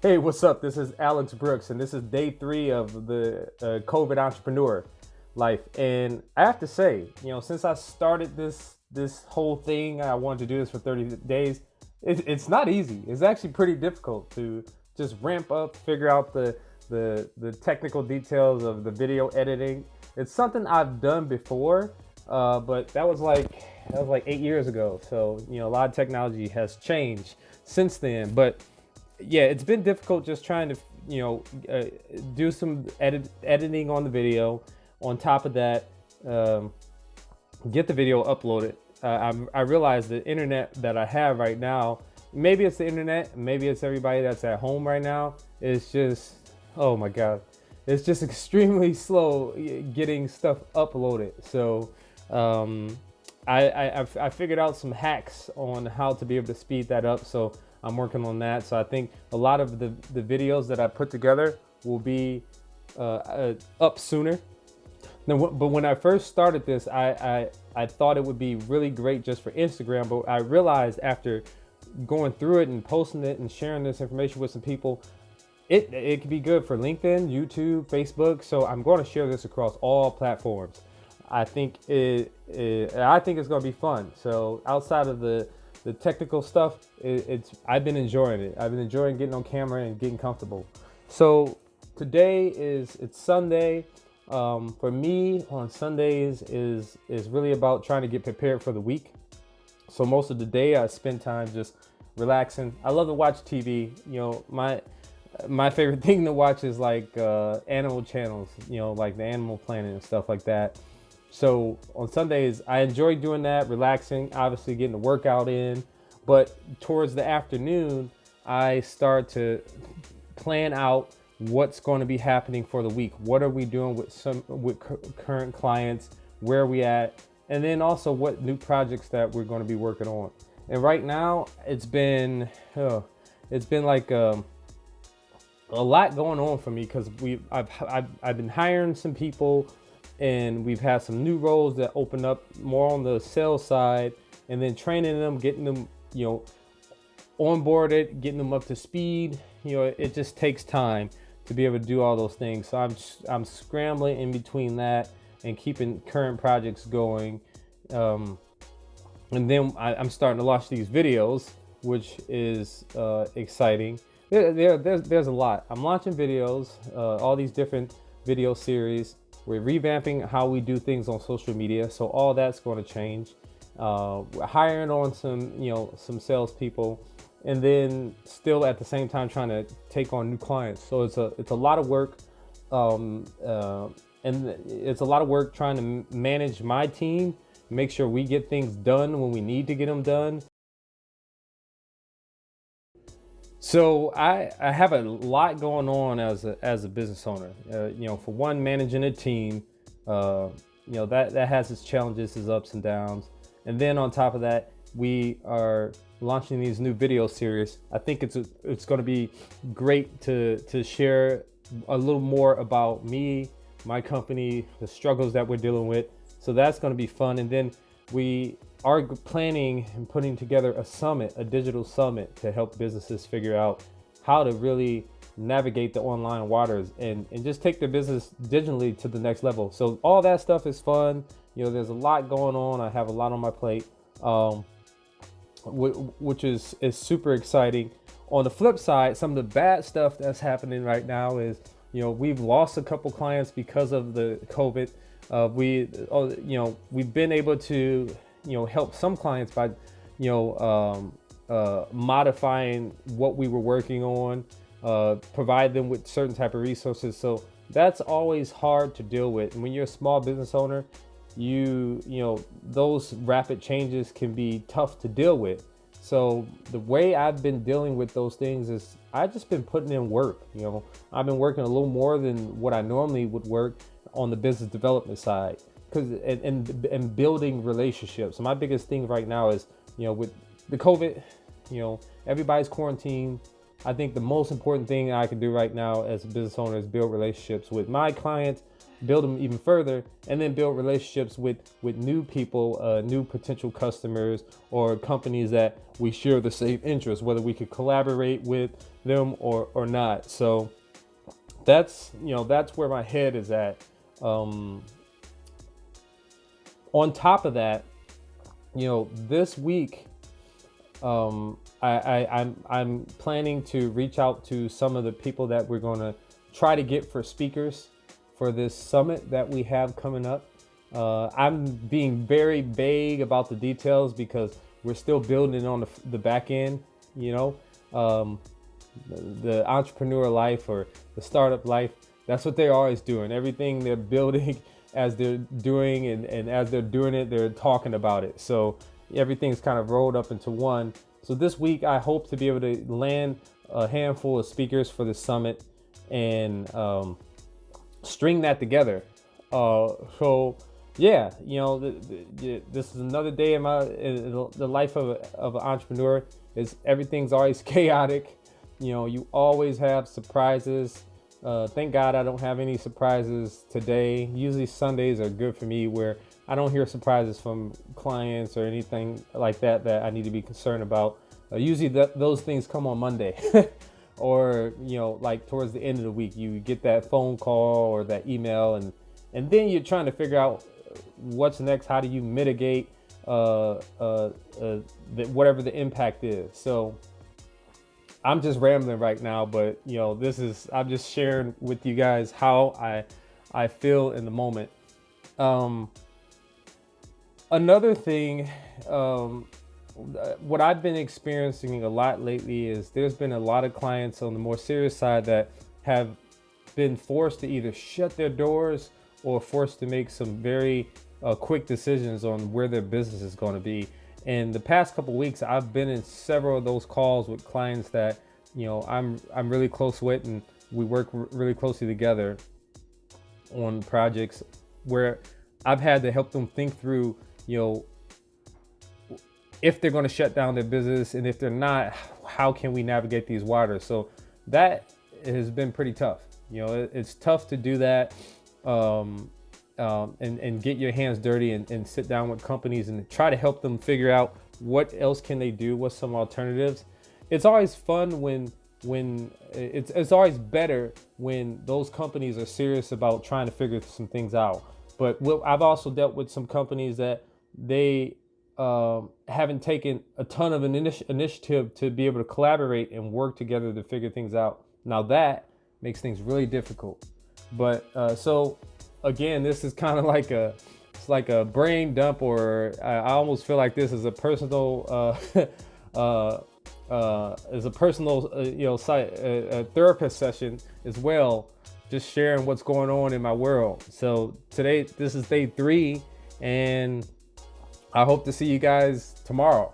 Hey, what's up? This is Alex Brooks, and this is day 3 of the COVID entrepreneur life. And I have to say, since I started this whole thing, I wanted to do this for 30 days. It's not easy. It's actually pretty difficult to just ramp up, figure out the technical details of the video editing. It's something I've done before, but that was like 8 years ago. So a lot of technology has changed since then, but yeah, it's been difficult just trying to do some editing on the video. On top of that, um, get the video uploaded. I realize the internet that I have right now, maybe it's the internet, maybe it's everybody that's at home right now. It's just, oh my god, it's just extremely slow getting stuff uploaded. So um, I figured out some hacks on how to be able to speed that up. So I'm working on that. So I think a lot of the videos that I put together will be up sooner. Now, but when I first started this, I thought it would be really great just for Instagram. But I realized after going through it and posting it and sharing this information with some people, it could be good for LinkedIn, YouTube, Facebook. So I'm going to share this across all platforms. I think it's going to be fun. So outside of the technical stuff, I've been enjoying it. I've been enjoying getting on camera and getting comfortable. So today it's Sunday. For me, on Sundays is really about trying to get prepared for the week. So most of the day I spend time just relaxing. I love to watch TV. My favorite thing to watch is like animal channels. Like the Animal Planet and stuff like that. So on Sundays, I enjoy doing that, relaxing, obviously getting the workout in. But towards the afternoon, I start to plan out what's going to be happening for the week. What are we doing with current clients? Where are we at? And then also what new projects that we're going to be working on. And right now, it's been like a lot going on for me because I've been hiring some people, and we've had some new roles that open up more on the sales side, and then training them, getting them onboarded, getting them up to speed. It just takes time to be able to do all those things. So I'm scrambling in between that and keeping current projects going. And then I'm starting to launch these videos, which is exciting. There's a lot. I'm launching videos, all these different video series. We're revamping how we do things on social media, so all that's going to change. We're hiring on some salespeople, and then still at the same time trying to take on new clients. So it's a lot of work, and it's a lot of work trying to manage my team, make sure we get things done when we need to get them done. So I have a lot going on as a business owner. For one, managing a team, that has its challenges, its ups and downs, and then on top of that, we are launching these new video series. I think it's going to be great to share a little more about me, my company, the struggles that we're dealing with. So that's going to be fun, and then we are planning and putting together a digital summit to help businesses figure out how to really navigate the online waters and just take their business digitally to the next level. So all that stuff is fun. There's a lot going on. I have a lot on my plate, which is super exciting. On the flip side, some of the bad stuff that's happening right now is, we've lost a couple clients because of the COVID. We've been able to help some clients by modifying what we were working on, provide them with certain type of resources. So that's always hard to deal with. And when you're a small business owner, those rapid changes can be tough to deal with. So the way I've been dealing with those things is I've just been putting in work. I've been working a little more than what I normally would work on the business development side, and building relationships. So my biggest thing right now is, with the COVID, everybody's quarantined. I think the most important thing I can do right now as a business owner is build relationships with my clients build them even further, and then build relationships with new people, new potential customers or companies that we share the same interests, whether we could collaborate with them or not. So that's where my head is at. On top of that, this week, I'm planning to reach out to some of the people that we're going to try to get for speakers for this summit that we have coming up. I'm being very vague about the details because we're still building on the back end, the entrepreneur life or the startup life. That's what they're always doing. Everything they're building as they're doing and as they're doing it, they're talking about it. So everything's kind of rolled up into one. So this week, I hope to be able to land a handful of speakers for the summit and string that together. So yeah, this is another day in the life of an entrepreneur. Everything's always chaotic. You always have surprises. Thank God I don't have any surprises today. Usually Sundays are good for me where I don't hear surprises from clients or anything like that I need to be concerned about. Usually those things come on Monday or, like towards the end of the week, you get that phone call or that email and then you're trying to figure out what's next. How do you mitigate whatever the impact is? So I'm just rambling right now, but I'm just sharing with you guys how I feel in the moment. Another thing, what I've been experiencing a lot lately is there's been a lot of clients on the more serious side that have been forced to either shut their doors or forced to make some very quick decisions on where their business is going to be. And the past couple of weeks, I've been in several of those calls with clients that, I'm really close with, and we work really closely together on projects where I've had to help them think through, if they're going to shut down their business, and if they're not, how can we navigate these waters? So that has been pretty tough. It's tough to do that and get your hands dirty and sit down with companies and try to help them figure out what else can they do, what's some alternatives. It's always fun when it's always better when those companies are serious about trying to figure some things out. But I've also dealt with some companies that they haven't taken a ton of initiative to be able to collaborate and work together to figure things out. Now that makes things really difficult. But so again, this is kind of like a brain dump, or I almost feel like this is a personal therapist session as well, just sharing what's going on in my world. So today, this is day 3, and I hope to see you guys tomorrow.